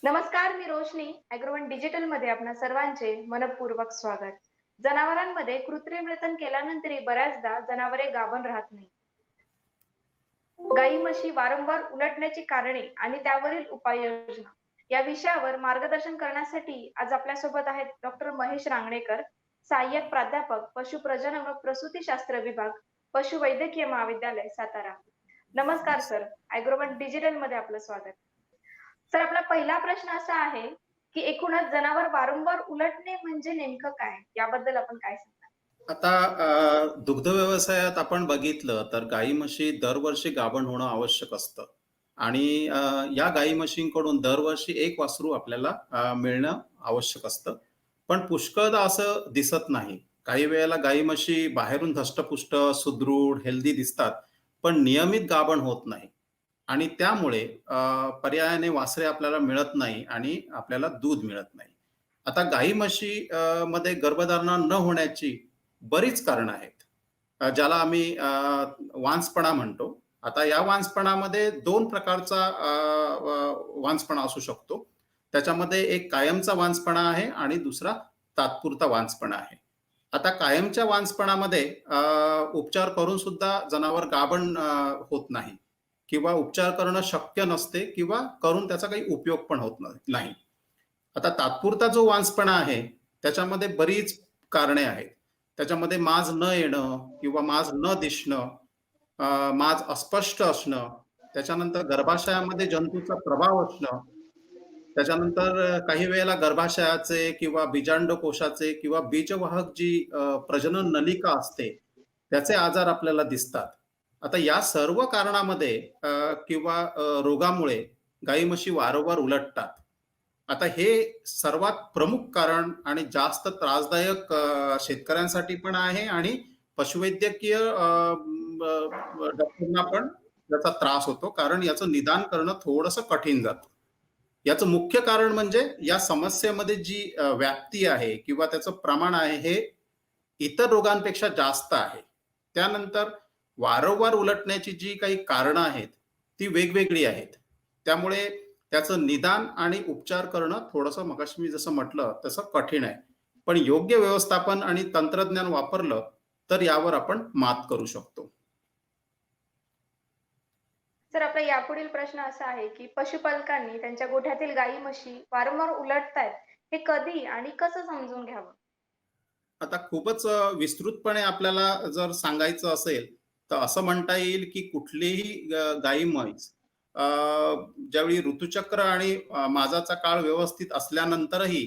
नमस्कार, मी रोशनी. ॲग्रोवन डिजिटलमध्ये आपणा सर्वांचे मनःपूर्वक स्वागत. जनावरांमध्ये कृत्रिम रेतन केल्यानंतरही बऱ्याचदा जनावरे गाभण राहत नाही. गाई म्हशी वारंवार उलटण्याची कारणे आणि त्यावरील उपाययोजना या विषयावर मार्गदर्शन करण्यासाठी आज आपल्यासोबत आहेत डॉक्टर महेश रांगणेकर, सहाय्यक प्राध्यापक पशुप्रजनन व प्रसूतीशास्त्र विभाग, पशुवैद्यकीय महाविद्यालय, सातारा. नमस्कार सर, ॲग्रोवन डिजिटलमध्ये आपलं स्वागत. सर आपला पहिला प्रश्न असा आहे, की एकूणच जनावर वारंवार उलटणे म्हणजे नेमकं काय? याबद्दल आपण काय सांगाल? आता दुग्ध व्यवसायात आपण बघितलं तर गाई म्हशी दरवर्षी गाभण होणं आवश्यक असतं आणि या गाई म्हशींकडून दरवर्षी एक वासरू आपल्याला मिळणं आवश्यक असतं. पण पुष्कळदा असं दिसत नाही. काही वेळेला गाई म्हशी बाहेरून धष्टपुष्ट, सुदृढ, हेल्दी दिसतात, पण नियमित गाभण होत नाही आणि त्यामुळे पर्यायाने वासरे आपल्याला मिळत नाही आणि आपल्याला दूध मिळत नाही. आता गाई म्हशी मध्ये गर्भधारणा न होण्याची बरीच कारणं आहेत. ज्याला आम्ही वांसपणा म्हणतो. आता या वांसपणामध्ये 2 प्रकारचा वांसपणा असू शकतो. त्याच्यामध्ये एक कायमचा वांसपणा आहे आणि दुसरा तात्पुरता वांसपणा आहे. आता कायमच्या वांसपणामध्ये उपचार करून सुद्धा जनावर गाभण होत नाही किंवा उपचार करणं शक्य नसते किंवा करून त्याचा काही उपयोग पण होत नाही. आता तात्पुरता जो वांसपणा आहे, त्याच्यामध्ये बरीच कारणे आहेत. त्याच्यामध्ये माज न येणं किंवा माज न दिसणं, माज अस्पष्ट असणं, त्याच्यानंतर गर्भाशयामध्ये जंतूचा प्रभाव असणं, त्याच्यानंतर काही वेळेला गर्भाशयाचे किंवा बीजांडकोशाचे किंवा बीजवाहक जी प्रजनन नलिका असते, त्याचे आजार आपल्याला दिसतात. आता या सर्व कारणामध्ये किंवा रोगामुळे गाई म्हशी वारंवार उलटतात. आता हे सर्वात प्रमुख कारण आणि जास्त त्रासदायक शेतकऱ्यांसाठी पण आहे आणि पशुवैद्यकीय डॉक्टरना पण त्याचा त्रास होतो कारण याचं निदान करणं थोडंसं कठीण जातं. याचं मुख्य कारण म्हणजे या समस्येमध्ये जी व्याप्ती आहे किंवा त्याचं प्रमाण आहे हे इतर रोगांपेक्षा जास्त आहे. त्यानंतर वारंवार उलटण्याची जी काही कारणं आहेत, ती वेगवेगळी आहेत. त्यामुळे त्याचं निदान आणि उपचार करणं थोडंसं मगाशी मी जसं म्हटलं तसं कठीण आहे. पण योग्य व्यवस्थापन आणि तंत्रज्ञान वापरलं, तर यावर आपण मात करू शकतो. सर आपला यापुढील प्रश्न असा आहे, की पशुपालकांनी त्यांच्या गोठ्यातील गाई म्हशी वारंवार उलटतायत, हे कधी आणि कसं समजून घ्यावं? आता खूपच विस्तृतपणे आपल्याला जर सांगायचं असेल, तर असं म्हणता येईल की कुठलीही गाई म्हैस अ, ज्यावेळी ऋतुचक्र आणि माजाचा काळ व्यवस्थित असल्यानंतरही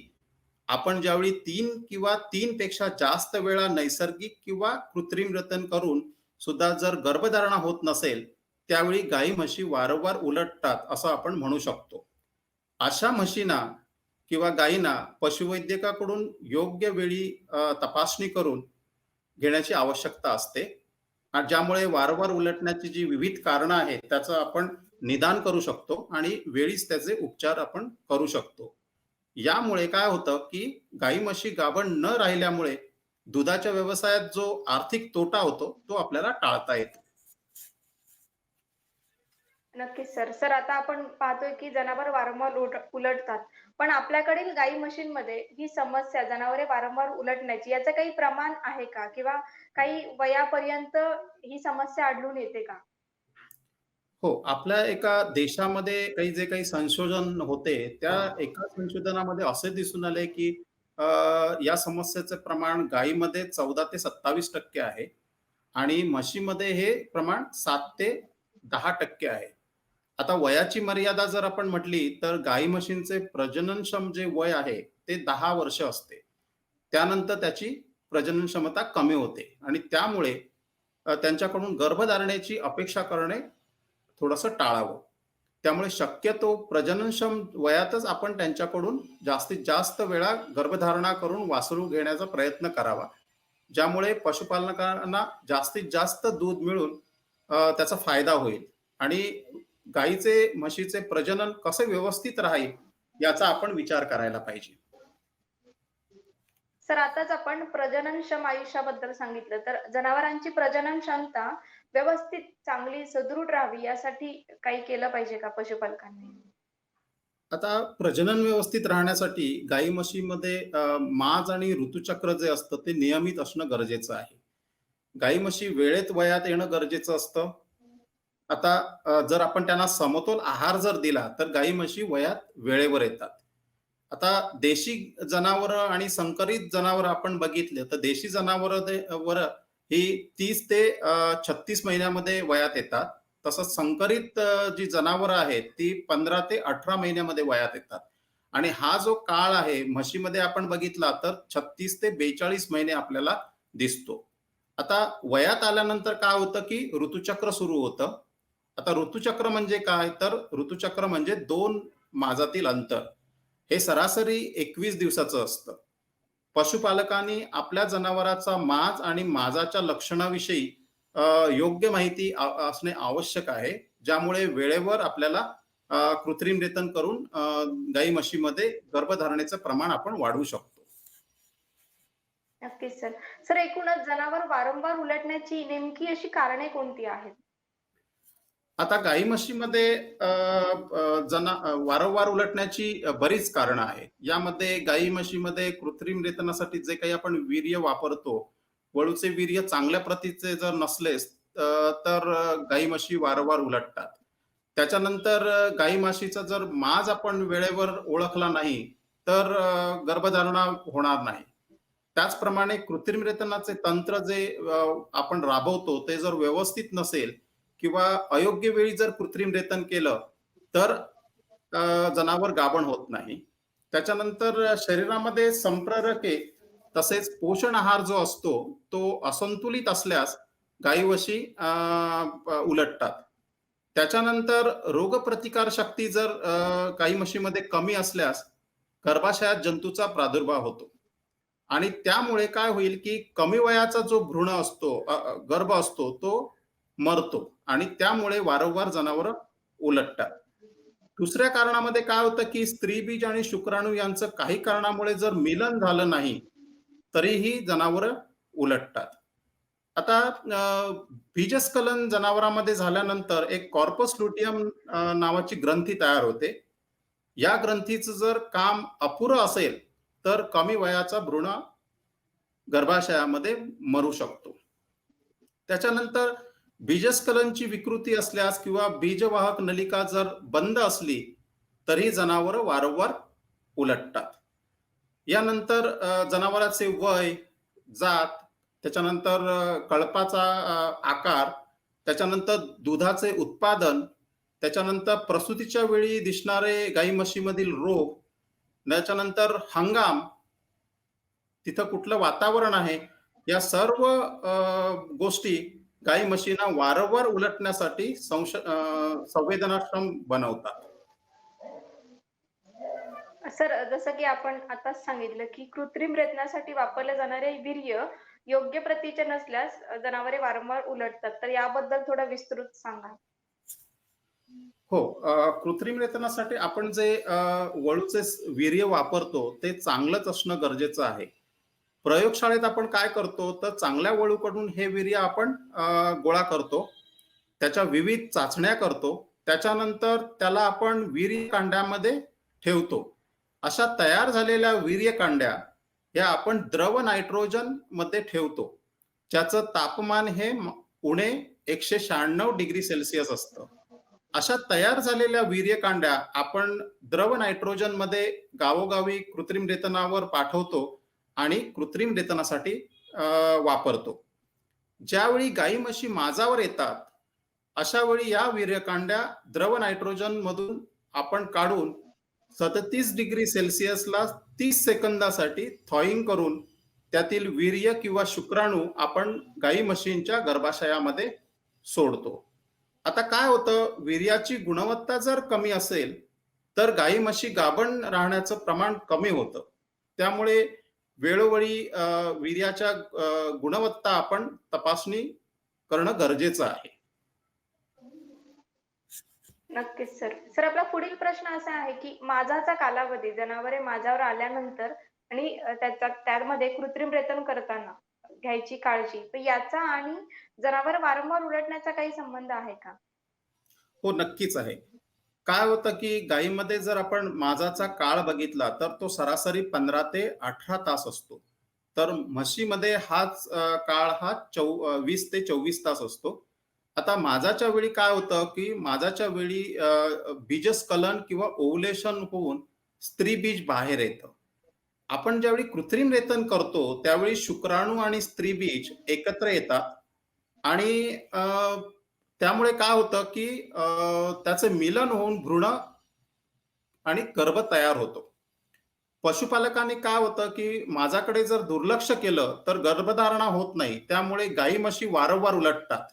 आपण ज्यावेळी 3 किंवा 3 पेक्षा जास्त वेळा नैसर्गिक किंवा कृत्रिम रेतन करून सुद्धा जर गर्भधारणा होत नसेल, त्यावेळी गाई म्हशी वारंवार उलटतात असं आपण म्हणू शकतो. अशा म्हशींना किंवा गायींना पशुवैद्यकाकडून योग्य वेळी तपासणी करून घेण्याची आवश्यकता असते. आणि ज्यामुळे वारंवार उलटण्याची जी विविध कारणं आहेत, त्याचं आपण निदान करू शकतो आणि वेळीच त्याचे उपचार आपण करू शकतो. यामुळे काय होतं, की गाई-म्हशी गाभण न राहिल्यामुळे दुधाच्या व्यवसायात जो आर्थिक तोटा होतो, तो आपल्याला टाळता येतो. नक्कीच सर. सर आता आपण पाहतोय, की जनावर वारंवार उलटतात. पण आपल्याकडील गाई म्हशींमध्ये ही समस्या जनावरे वारंवार उलटण्याची याचं काही प्रमाण आहे का? किंवा काही वयापर्यंत ही समस्या आढळून येते का? हो, आपल्या एका देशामध्ये जे काही संशोधन होते, त्या एका संशोधनामध्ये असे दिसून आले, की अ, या समस्येचं प्रमाण गायीमध्ये 14 ते 27% आहे आणि म्हशीमध्ये हे प्रमाण 7 ते 10% आहे. आता वयाची मर्यादा जर आपण म्हटली, तर गाई-म्हशींचे प्रजननक्षम जे वय आहे, ते 10 वर्ष असते. त्यानंतर त्याची प्रजनन क्षमता कमी होते आणि त्यामुळे त्यांच्याकडून गर्भधारणेची अपेक्षा करणे थोडंसं टाळावं. त्यामुळे शक्यतो प्रजननक्षम वयातच आपण त्यांच्याकडून जास्तीत जास्त वेळा गर्भधारणा करून वासरू घेण्याचा प्रयत्न करावा. ज्यामुळे पशुपालकांना जास्तीत जास्त दूध मिळून त्याचा फायदा होईल आणि गाईचे, म्हशीचे प्रजनन कसं व्यवस्थित राहील याचा आपण विचार करायला पाहिजे. सर आताच आपण प्रजननक्षम आयुष्याबद्दल सांगितलं, तर जनावरांची प्रजनन क्षमता व्यवस्थित चांगली सुदृढ राहावी यासाठी काही केलं पाहिजे का पशुपालकांनी? आता प्रजनन व्यवस्थित राहण्यासाठी गाई म्हशीमध्ये माज आणि ऋतुचक्र जे असतं ते नियमित असणं गरजेचं आहे. गाई म्हशी वेळेत वयात येणं गरजेचं असतं. आता जर आपण त्यांना समतोल आहार जर दिला, तर गाई म्हशी वयात वेळेवर येतात. आता देशी जनावरं आणि संकरित जनावरं आपण बघितले, तर देशी जनावरं ही 30 ते 36 महिन्यामध्ये वयात येतात. तसंच संकरित जी जनावरं आहेत, ती 15 ते 18 महिन्यामध्ये वयात येतात. आणि हा जो काळ आहे, म्हशीमध्ये आपण बघितला तर 36 ते 42 महिने आपल्याला दिसतो. आता वयात आल्यानंतर काय होतं, की ऋतुचक्र सुरू होतं. आता ऋतुचक्र म्हणजे काय? तर ऋतुचक्र म्हणजे 2 माजातील अंतर. हे सरासरी 21 दिवसाचं असतं. पशुपालकांनी आपल्या जनावराचा माज आणि माजाच्या लक्षणाविषयी अ, योग्य माहिती असणे आवश्यक आहे. ज्यामुळे वेळेवर आपल्याला कृत्रिम रेतन करून गाई म्हशीमध्ये गर्भधारणेचं प्रमाण आपण वाढवू शकतो. नक्कीच सर. सर एकूणच जनावर वारंवार उलटण्याची नेमकी अशी कारणे कोणती आहेत? आता गाई म्हशीमध्ये वारंवार उलटण्याची बरीच कारणं आहेत. यामध्ये गाई म्हशीमध्ये कृत्रिम रेतनासाठी जे काही आपण वीर्य वापरतो, वळूचे वीर्य चांगल्या प्रतीचे जर नसलेस तर गाई म्हशी वारंवार उलटतात. त्याच्यानंतर गाई म्हशीचा जर माज आपण वेळेवर ओळखला नाही, तर गर्भधारणा होणार नाही. त्याचप्रमाणे कृत्रिम रेतनाचे तंत्र जे आपण राबवतो ते जर व्यवस्थित नसेल किंवा अयोग्य वेळी जर कृत्रिम रेतन केलं, तर जनावर गाभण होत नाही. त्याच्यानंतर शरीरामध्ये संप्रेरके तसेच पोषण आहार जो असतो, तो असंतुलित असल्यास गाई-म्हशी उलटतात. त्याच्यानंतर रोगप्रतिकार शक्ती जर गाई म्हशीमध्ये कमी असल्यास गर्भाशयात जंतूचा प्रादुर्भाव होतो. आणि त्यामुळे काय होईल, की कमी वयाचा जो भ्रूण असतो, गर्भ असतो, तो मरतो आणि त्यामुळे वारंवार जनावरं उलटतात. दुसऱ्या कारणामध्ये काय होतं, की स्त्रीबीज आणि शुक्राणू यांचं काही कारणामुळे जर मिलन झालं नाही, तरीही जनावरं उलटतात. आता बीजस्खलन जनावरांमध्ये झाल्यानंतर एक कॉर्पस लुटियम नावाची ग्रंथी तयार होते. या ग्रंथीचं जर काम अपुरं असेल, तर कमी वयाचा भ्रूण गर्भाशयामध्ये मरू शकतो. त्याच्यानंतर बीजस्खलनची विकृती असल्यास किंवा बीजवाहक नलिका जर बंद असली, तरी जनावरं वारंवार उलटतात. यानंतर जनावराचे वय, जात, त्याच्यानंतर कळपाचा आकार, त्याच्यानंतर दुधाचे उत्पादन, त्याच्यानंतर प्रसूतीच्या वेळी दिसणारे गाई-म्हशीमधील रोग, त्याच्यानंतर हंगाम, तिथं कुठलं वातावरण आहे, या सर्व गोष्टी गाई-म्हशींना वारंवार उलटण्यासाठी संवेदनाक्षम बनवतात. सर जसं की आपण आताच सांगितलं, की कृत्रिम रेतनासाठी वापरले जाणारे वीर्य योग्य प्रतीचे नसल्यास जनावरे वारंवार उलटतात. तर याबद्दल थोडं विस्तृत सांगा? हो, कृत्रिम रेतनासाठी आपण जे वळूचे वीर्य वापरतो, ते चांगलंच असणं गरजेचं आहे. प्रयोगशाळेत आपण काय करतो, तर चांगल्या वळूकडून हे वीर्य आपण गोळा करतो. त्याच्या विविध चाचण्या करतो. त्याच्यानंतर त्याला आपण वीर्यकांड्यामध्ये ठेवतो. अशा तयार झालेल्या वीर्यकांड्या या आपण द्रव नायट्रोजनमध्ये ठेवतो. ज्याचं तापमान हे उणे 196 डिग्री सेल्सिअस असतं. अशा तयार झालेल्या वीर्यकांड्या आपण द्रव नायट्रोजनमध्ये गावोगावी कृत्रिम रेतनावर पाठवतो आणि कृत्रिम रेतनासाठी वापरतो. ज्यावेळी गाई म्हशी माझावर येतात, अशा वेळी या वीर्यकांड्या द्रव नायट्रोजन मधून आपण काढून 37 डिग्री सेल्सिअसला 30 सेकंदासाठी थॉईंग करून त्यातील वीर्य किंवा शुक्राणू आपण गाई म्हशींच्या गर्भाशयामध्ये सोडतो. आता काय होतं, वीर्याची गुणवत्ता जर कमी असेल, तर गाई म्हशी गाभण राहण्याचं प्रमाण कमी होतं. त्यामुळे वेळोवेळी वीर्याच्या गुणवत्ता आपण तपासणी करणं गरजेचं आहे. नक्कीच सर. सर आपला पुढील प्रश्न असा आहे, की माझाचा कालावधी जनावरे माझ्यावर आल्यानंतर आणि त्यामध्ये कृत्रिम रेतन करताना घ्यायची काळजी, तर याचा आणि जनावर वारंवार उलटण्याचा काही संबंध आहे का? हो, नक्कीच आहे. काय होतं, की गायीमध्ये जर आपण माझाचा काळ बघितला, तर तो सरासरी 15 ते 18 तास असतो. तर म्हशीमध्ये हाच काळ हा 20 ते 24 तास असतो. आता माझाच्या वेळी काय होतं, की माझाच्या वेळी बीजस्खलन किंवा ओव्हुलेशन होऊन स्त्रीबीज बाहेर येतं. आपण ज्यावेळी कृत्रिम रेतन करतो, त्यावेळी शुक्राणू आणि स्त्रीबीज एकत्र येतात आणि त्यामुळे काय होतं, की त्याचं मिलन होऊन भ्रूण आणि गर्भ तयार होतो. पशुपालकांनी काय होतं, की माझ्याकडे जर दुर्लक्ष केलं, तर गर्भधारणा होत नाही. त्यामुळे गाई म्हशी वारंवार उलटतात.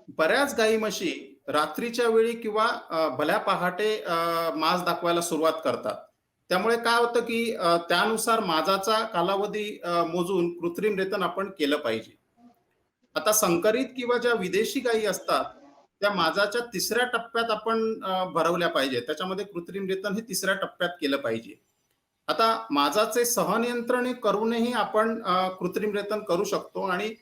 बऱ्याच गाई म्हशी रात्रीच्या वेळी किंवा भल्या पहाटे मांस दाखवायला सुरुवात करतात. त्यामुळे काय होतं, की त्यानुसार माजाचा कालावधी मोजून कृत्रिम रेतन आपण केलं पाहिजे. आता संकरित किंवा ज्या विदेशी गायी असतात, त्या माजाच्या 3ऱ्या टप्प्यात आपण भरवल्या पाहिजे. त्याच्यामध्ये कृत्रिम रेतन हे 3ऱ्या टप्प्यात केलं पाहिजे. आता माझाचे सहनियंत्रण करूनही आपण कृत्रिम रेतन करू शकतो आणि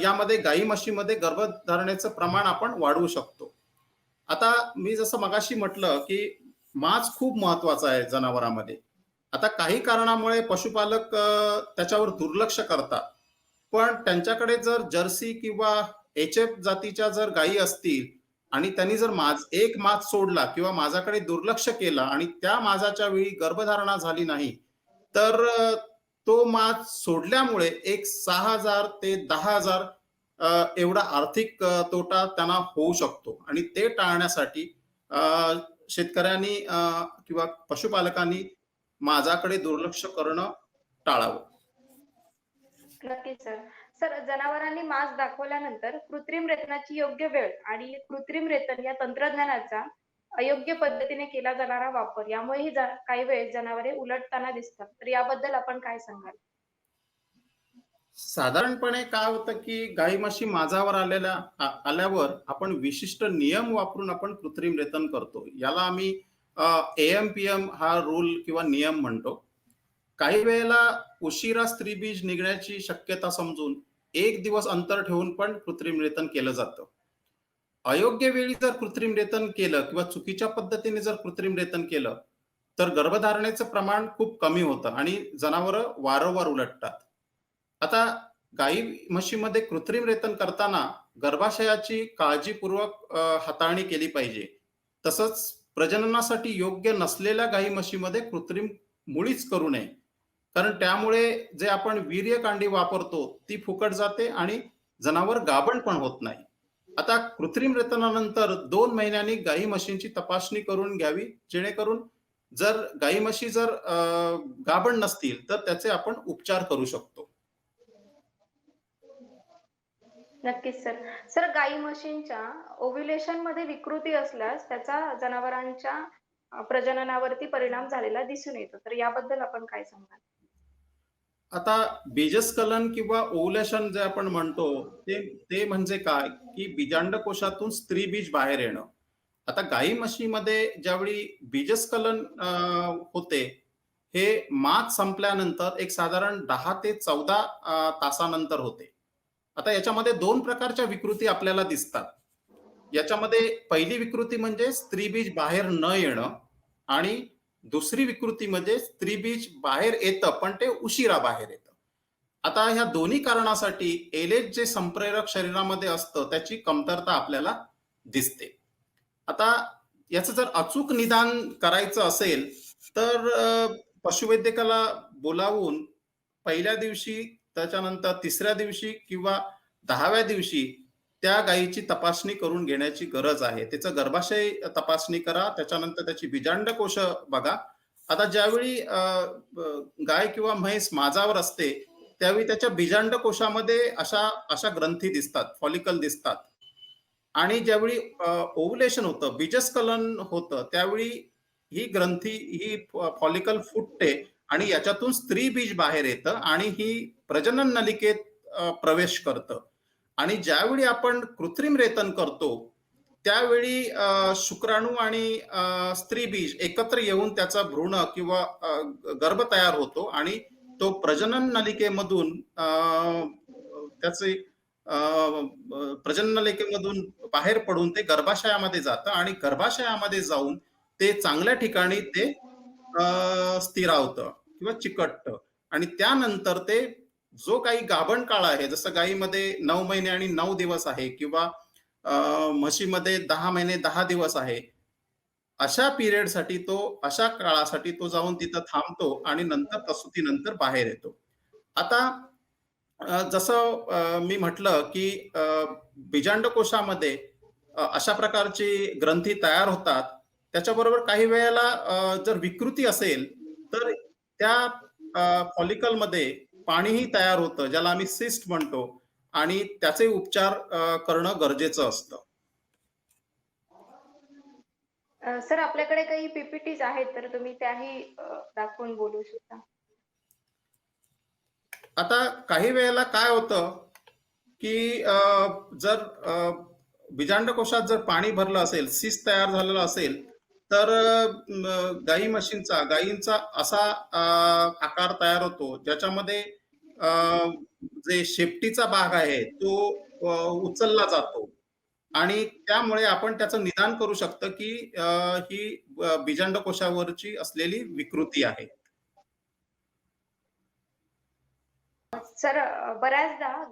यामध्ये गाई म्हशीमध्ये गर्भधारणेचं प्रमाण आपण वाढवू शकतो. आता मी जसं मगाशी म्हटलं, की मांस खूप महत्वाचा आहे जनावरांमध्ये. आता काही कारणामुळे पशुपालक त्याच्यावर दुर्लक्ष करतात. पण त्यांच्याकडे जर जर्सी किंवा एच-एफ जातीच्या जर गायी असतील आणि त्यांनी जर एक माज सोडला किंवा माझ्याकडे दुर्लक्ष केलं आणि त्या माझाच्या वेळी गर्भधारणा झाली नाही, तर तो माज सोडल्यामुळे एक 6,000 ते 10,000 एवढा आर्थिक तोटा त्यांना होऊ शकतो आणि ते टाळण्यासाठी अ, शेतकऱ्यांनी किंवा पशुपालकांनी माझ्याकडे दुर्लक्ष करणं टाळावं. नक्कीच सर. सर जनावरांनी मांस दाखवल्यानंतर कृत्रिम रेतनाची योग्य वेळ आणि कृत्रिम रेतन या तंत्रज्ञानाचा अयोग्य पद्धतीने केला जाणारा वापर यामुळेही काही वेळेस जनावरे उलटताना दिसतात. तर याबद्दल आपण काय सांगाल? साधारणपणे काय होतं, की गाई म्हशी माझावर आल्यावर आपण विशिष्ट नियम वापरून आपण कृत्रिम रेतन करतो. याला आम्ही एएम-पीएम हा रूल किंवा नियम म्हणतो. काही वेळेला उशिरा स्त्रीबीज निघण्याची शक्यता समजून 1 दिवस अंतर ठेवून पण कृत्रिम रेतन केलं जातं. अयोग्य वेळी जर कृत्रिम रेतन केलं किंवा चुकीच्या पद्धतीने जर कृत्रिम रेतन केलं, तर गर्भधारणेचं प्रमाण खूप कमी होतं आणि जनावरं वारंवार उलटतात. आता गाई म्हशीमध्ये कृत्रिम रेतन करताना गर्भाशयाची काळजीपूर्वक हाताळणी केली पाहिजे. तसंच प्रजननासाठी योग्य नसलेल्या गाई म्हशीमध्ये कृत्रिम मुळीच करू नये. कारण त्यामुळे जे आपण वीर्यकांडी वापरतो ती फुकट जाते आणि जनावर गाभण पण होत नाही. आता कृत्रिम रेतनानंतर 2 महिन्यांनी गाई म्हशींची तपासणी करून घ्यावी, जेणेकरून जर गाई म्हशी जर गाभण नसतील, तर त्याचे आपण उपचार करू शकतो. नक्कीच सर. सर गाई म्हशींच्या ओव्ह्युलेशनमध्ये विकृती असल्यास त्याचा जनावरांच्या प्रजननावरती परिणाम झालेला दिसून येतो. तर याबद्दल आपण काय सांगाल? आता बीजस्खलन किंवा ओव्हुलेशन जे आपण म्हणतो, ते ते म्हणजे काय, की बीजांडकोशातून स्त्रीबीज बाहेर येणं. आता गाई म्हशीमध्ये ज्यावेळी बीजस्खलन होते, हे मास संपल्यानंतर एक साधारण 10 ते 14 तासानंतर होते. आता याच्यामध्ये 2 प्रकारच्या विकृती आपल्याला दिसतात. याच्यामध्ये पहिली विकृती म्हणजे स्त्रीबीज बाहेर न येणं आणि दुसरी विकृती म्हणजे स्त्रीबीज बाहेर येतं, पण ते उशिरा बाहेर येतं. आता ह्या दोन्ही कारणासाठी एलेच जे संप्रेरक शरीरामध्ये असतं, त्याची कमतरता आपल्याला दिसते. आता याचं जर अचूक निदान करायचं असेल, तर पशुवैद्यकाला बोलावून पहिल्या दिवशी, त्याच्यानंतर 3ऱ्या दिवशी किंवा 10व्या दिवशी त्या गायीची तपासणी करून घेण्याची गरज आहे. त्याचं गर्भाशय तपासणी करा, त्याच्यानंतर त्याची बीजांडकोश बघा. आता ज्यावेळी गाय किंवा म्हैस माजावर असते, त्यावेळी त्याच्या बीजांडकोशामध्ये अशा अशा ग्रंथी दिसतात, फॉलिकल दिसतात. आणि ज्यावेळी ओव्हुलेशन होतं, बीजस्खलन होतं, त्यावेळी ही ग्रंथी ही फॉलिकल फुटते आणि याच्यातून स्त्री बीज बाहेर येतं आणि ही प्रजनन नलिकेत प्रवेश करतं. आणि ज्यावेळी आपण कृत्रिम रेतन करतो, त्यावेळी शुक्राणू आणि स्त्री बीज एकत्र येऊन त्याचा भ्रूण किंवा गर्भ तयार होतो आणि तो प्रजनन नलिकेमधून त्याचे प्रजननलिकेमधून बाहेर पडून ते गर्भाशयामध्ये जातं आणि गर्भाशयामध्ये जाऊन ते चांगल्या ठिकाणी ते स्थिरावतं किंवा चिकटतं आणि त्यानंतर ते जो काही गाभण काळ आहे, जसं गायीमध्ये 9 महिने आणि 9 दिवस आहे किंवा म्हशीमध्ये 10 महिने 10 दिवस आहे. अशा काळासाठी तो जाऊन तिथं थांबतो आणि नंतर प्रसूतीनंतर बाहेर येतो. आता जसं मी म्हटलं, की बीजांडकोशामध्ये अशा प्रकारची ग्रंथी तयार होतात. त्याच्याबरोबर काही वेळेला जर विकृती असेल, तर त्या फॉलिकलमध्ये पाणीही तयार होतं, ज्याला आम्ही सिस्ट म्हणतो आणि त्याचे उपचार करणं गरजेचं असतं. सर आपल्याकडे काही पी-पी-टीज आहेत, तर तुम्ही त्याही दाखवून बोलू शकता. आता काही वेळेला काय होतं, की जर बीजांडकोशात जर पाणी भरलं असेल, सिस्ट तयार झालेलं असेल, तर गायींचा असा आकार तयार होतो, ज्याच्यामध्ये अ, जे शेपटीचा भाग आहे, तो उचलला जातो आणि त्यामुळे आपण त्याचं निदान करू शकतो, की ही बीजांडकोशावरची असलेली विकृती आहे. सर बऱ्याचदा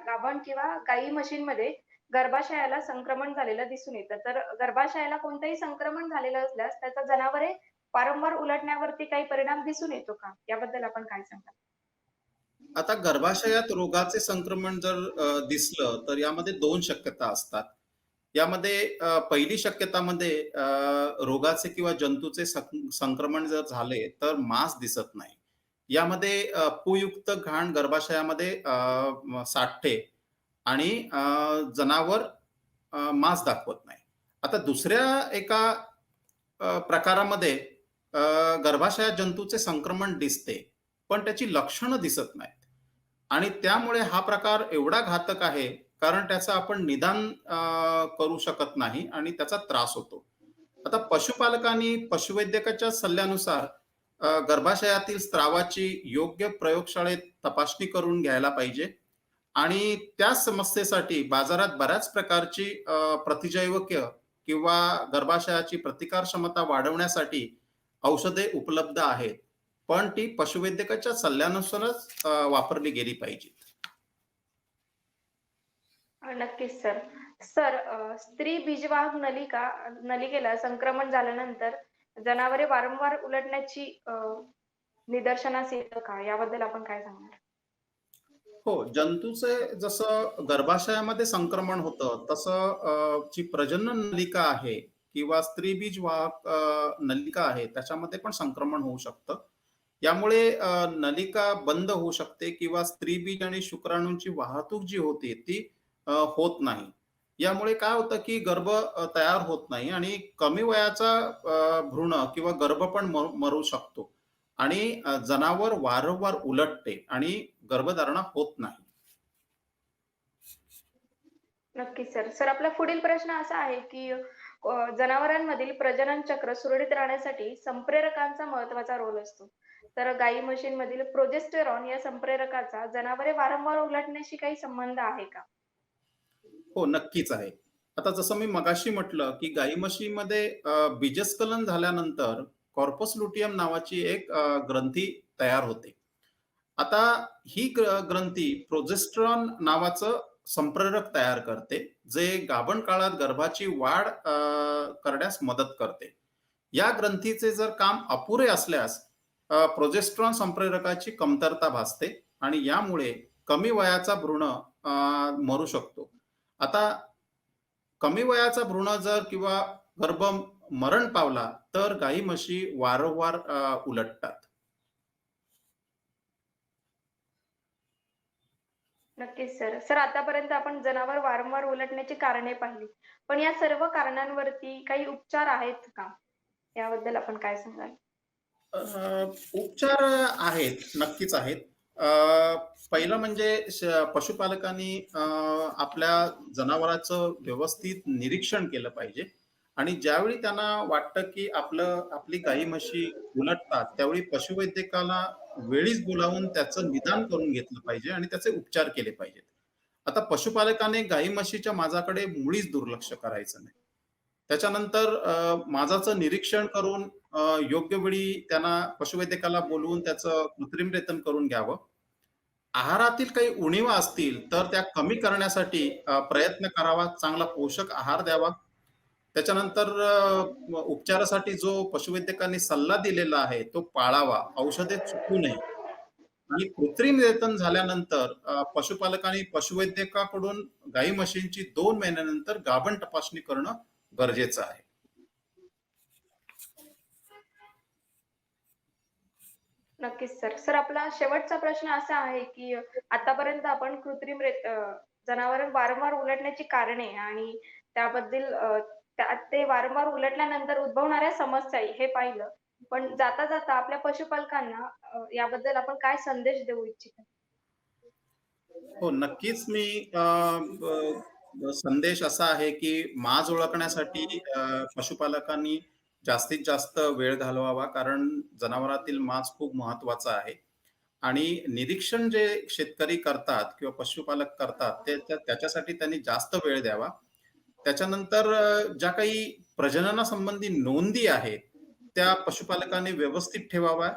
गाभण किंवा गाई म्हशींमध्ये गर्भाशयाला संक्रमण झालेलं दिसून येतं. तर गर्भाशयाला कोणतंही संक्रमण झालेलं असल्यास त्याचा जनावरे वारंवार उलटण्यावरती काही परिणाम दिसून येतो का? याबद्दल आपण काय सांगाल? आता गर्भाशयात रोगाचे संक्रमण जर दिसलं, तर यामध्ये 2 शक्यता असतात. यामध्ये पहिली शक्यतामध्ये रोगाचे किंवा जंतूचे संक्रमण जर झाले, तर मांस दिसत नाही. यामध्ये पुयुक्त घाण गर्भाशयामध्ये साठते आणि जनावर मांस दाखवत नाही. आता दुसऱ्या एका प्रकारामध्ये अ, गर्भाशयात जंतूचे संक्रमण दिसते, पण त्याची लक्षणं दिसत नाहीत. आणि त्यामुळे हा प्रकार एवढा घातक आहे, कारण त्याचं आपण निदान करू शकत नाही आणि त्याचा त्रास होतो. आता पशुपालकांनी पशुवैद्यकाच्या सल्ल्यानुसार गर्भाशयातील स्त्रावाची योग्य प्रयोगशाळेत तपासणी करून घ्यायला पाहिजे आणि त्या समस्येसाठी बाजारात बऱ्याच प्रकारची प्रतिजैवके किंवा गर्भाशयाची प्रतिकार क्षमता वाढवण्यासाठी औषधे उपलब्ध आहेत. पण ती पशुवैद्यकाच्या सल्ल्यानुसारच वापरली गेली पाहिजेत. नक्कीच सर. सर स्त्री बीजवाहक नलिकेला संक्रमण झाल्यानंतर जनावरे वारंवार उलटण्याची निदर्शनास येतं का? याबद्दल आपण काय सांगणार? हो, जंतूचे जसं गर्भाशयामध्ये संक्रमण होतं, तसं जी प्रजनन नलिका आहे किंवा स्त्रीबीज वाहक नलिका आहे, त्याच्यामध्ये पण संक्रमण होऊ शकतं. यामुळे नलिका बंद होऊ शकते किंवा स्त्रीबीज आणि शुक्राणूंची वाहतूक जी होते, ती होत नाही. यामुळे काय होतं, की गर्भ तयार होत नाही आणि कमी वयाचा भ्रूण किंवा गर्भ पण मरू शकतो. आणि जनावर वारंवार उलटते आणि गर्भधारणा होत नाही. नक्कीच सर. सर आपला पुढील प्रश्न असा आहे, की जनावरांमधील प्रजनन चक्र सुरळीत राहण्यासाठी संप्रेरकांचा महत्त्वाचा रोल असतो. तर गाई म्हशींमधील प्रोजेस्टेरॉन या संप्रेरकाचा जनावरे वारंवार उलटण्याशी काही संबंध आहे का? हो, नक्कीच आहे. आता जसं मी मगाशी म्हटलं, की गाई म्हशीमध्ये बीजस्खलन झाल्यानंतर कॉर्पस लुटियम नावाची एक ग्रंथी तयार होते. आता ही ग्रंथी प्रोजेस्टेरॉन नावाचं संप्रेरक तयार करते, जे गाभण काळात गर्भाची वाढ करण्यास मदत करते. या ग्रंथीचे जर काम अपुरे असल्यास प्रोजेस्टेरॉन संप्रेरकाची कमतरता भासते आणि यामुळे कमी वयाचा भ्रूण मरू शकतो. आता कमी वयाचा भ्रूण जर किंवा गर्भ मरण पावला, तर गाई म्हशी वारंवार उलटतात. नक्कीच सर. सर आतापर्यंत आपण जनावर वारंवार उलटण्याची कारणे पाहिली. पण या सर्व कारणांवरती काही उपचार आहेत का? याबद्दल आपण काय सांगाल? अ, उपचार आहेत, नक्कीच आहेत. अ, पहिलं म्हणजे पशुपालकांनी आपल्या जनावराचं व्यवस्थित निरीक्षण केलं पाहिजे आणि ज्यावेळी त्यांना वाटतं, की आपली गाई-म्हशी उलटतात, त्यावेळी पशुवैद्यकाला वेळीच बोलावून त्याचं निदान करून घेतलं पाहिजे आणि त्याचे उपचार केले पाहिजेत. आता पशुपालकाने गाई म्हशीच्या माझाकडे मुळीच दुर्लक्ष करायचं नाही. त्याच्यानंतर माझाचं निरीक्षण करून योग्य वेळी त्यांना पशुवैद्यकाला बोलवून त्याचं कृत्रिम रेतन करून घ्यावं. आहारातील काही उणिवा असतील, तर त्या कमी करण्यासाठी प्रयत्न करावा. चांगला पोषक आहार द्यावा. त्याच्यानंतर उपचारासाठी जो पशुवैद्यकांनी सल्ला दिलेला आहे, तो पाळावा. औषधे चुकवू नये आणि कृत्रिम रेतन झाल्यानंतर पशुपालकांनी पशुवैद्यकाकडून गाई म्हशींची 2 महिन्यानंतर गाभण तपासणी करणं गरजेचं आहे. नक्कीच सर. सर आपला शेवटचा प्रश्न असा आहे, की आतापर्यंत आपण जनावरं वारंवार उलटण्याची कारणे आणि त्याबद्दल ते वारंवार उलटल्यानंतर उद्भवणाऱ्या समस्या हे पाहिलं. पण जाता-जाता आपल्या पशुपालकांना याबद्दल आपण काय संदेश देऊ इच्छिता? हो, नक्कीच मी अ, संदेश असा आहे, की माज ओळखण्यासाठी पशुपालकांनी जास्तीत जास्त वेळ घालवावा. कारण जनावरातील माज खूप महत्त्वाचा आहे आणि निरीक्षण जे शेतकरी करतात किंवा पशुपालक करतात, त्याच्यासाठी त्यांनी जास्त वेळ द्यावा. त्याच्यानंतर ज्या काही प्रजननासंबंधी नोंदी आहेत, त्या पशुपालकांनी व्यवस्थित ठेवाव्या.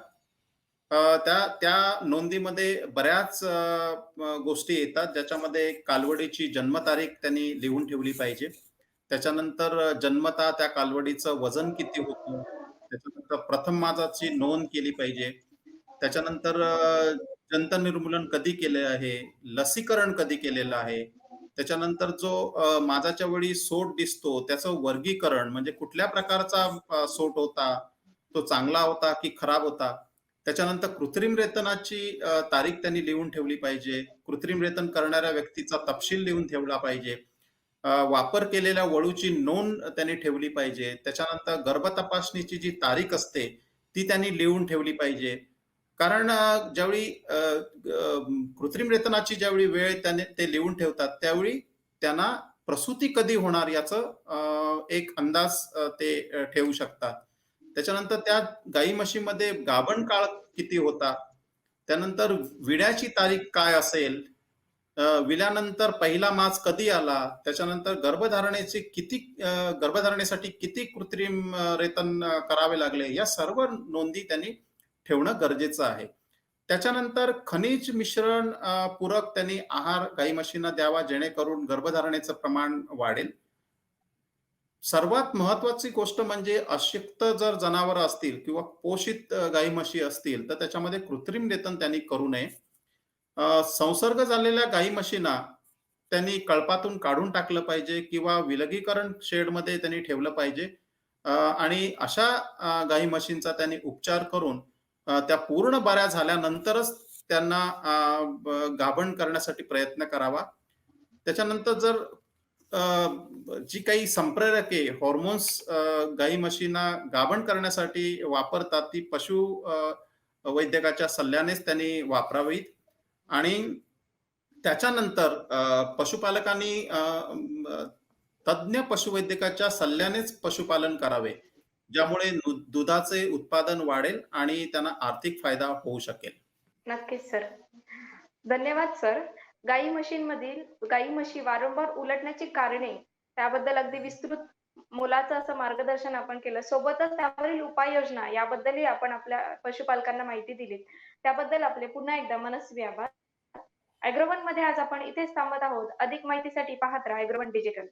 त्या त्या नोंदीमध्ये बऱ्याच गोष्टी येतात, ज्याच्यामध्ये कालवडीची जन्मतारीख त्यांनी लिहून ठेवली पाहिजे. त्याच्यानंतर जन्मतः त्या कालवडीचं वजन किती होतं, त्याच्यानंतर प्रथम माजाची नोंद केली पाहिजे. त्याच्यानंतर जंत निर्मूलन कधी केले आहे, लसीकरण कधी केलेलं आहे. त्याच्यानंतर जो माजाच्या वेळी सोट दिसतो, त्याचं वर्गीकरण म्हणजे कुठल्या प्रकारचा सोट होता, तो चांगला होता की खराब होता. त्याच्यानंतर कृत्रिम रेतनाची तारीख त्यांनी लिहून ठेवली पाहिजे. कृत्रिम रेतन करणाऱ्या व्यक्तीचा तपशील लिहून ठेवला पाहिजे. वापर केलेल्या वळूची नोंद त्यांनी ठेवली पाहिजे. त्याच्यानंतर गर्भतपासणीची जी तारीख असते, ती त्यांनी लिहून ठेवली पाहिजे. कारण ज्यावेळी कृत्रिम रेतनाची ज्यावेळी वेळ त्याने ते लिहून ठेवतात, त्यावेळी त्यांना प्रसूती कधी होणार याचं एक अंदाज ते ठेवू शकतात. त्याच्यानंतर त्या गाई म्हशीमध्ये गाभण काळ किती होता? त्यानंतर विड्याची तारीख काय असेल? विल्यानंतर पहिला मास कधी आला? त्याच्यानंतर गर्भधारणेसाठी किती कृत्रिम रेतन करावे लागले? या सर्व नोंदी त्यांनी ठेवणं गरजेचं आहे. त्याच्यानंतर खनिज मिश्रण पूरक त्यांनी आहार गाई म्हशींना द्यावा, जेणेकरून गर्भधारणेचं प्रमाण वाढेल. सर्वात महत्वाची गोष्ट म्हणजे अशक्त जर जनावरं असतील किंवा पोषित गाई म्हशी असतील, तर त्याच्यामध्ये कृत्रिम रेतन त्यांनी करू नये. संसर्ग झालेल्या गाई म्हशींना त्यांनी कळपातून काढून टाकलं पाहिजे किंवा विलगीकरण शेडमध्ये त्यांनी ठेवलं पाहिजे. आणि अशा गाई म्हशींचा त्यांनी उपचार करून त्या पूर्ण बऱ्या झाल्यानंतरच त्यांना गाभण करण्यासाठी प्रयत्न करावा. त्याच्यानंतर जर जी काही संप्रेरके, हॉर्मोन्स गाई म्हशींना गाभण करण्यासाठी वापरतात, ती वैद्यकाच्या सल्ल्यानेच त्यांनी वापरावीत आणि त्याच्यानंतर पशुपालकांनी तज्ञ पशुवैद्यकाच्या सल्ल्यानेच पशुपालन करावे. ज्यामुळे दुधाचे उत्पादन वाढेल आणि त्यांना आर्थिक फायदा होऊ शकेल. नक्कीच सर. धन्यवाद सर. गाई म्हशी वारंवार उलटण्याची कारणे, त्याबद्दल अगदी विस्तृत मोलाचं असं मार्गदर्शन आपण केलं. सोबतच त्यावरील उपाययोजना याबद्दलही आपण आपल्या पशुपालकांना माहिती दिलीत. त्याबद्दल आपले पुन्हा एकदा मनस्वी आभार. ॲग्रोवन मध्ये आज आपण इथेच थांबत आहोत. अधिक माहितीसाठी पाहत राहा ॲग्रोवन डिजिटल.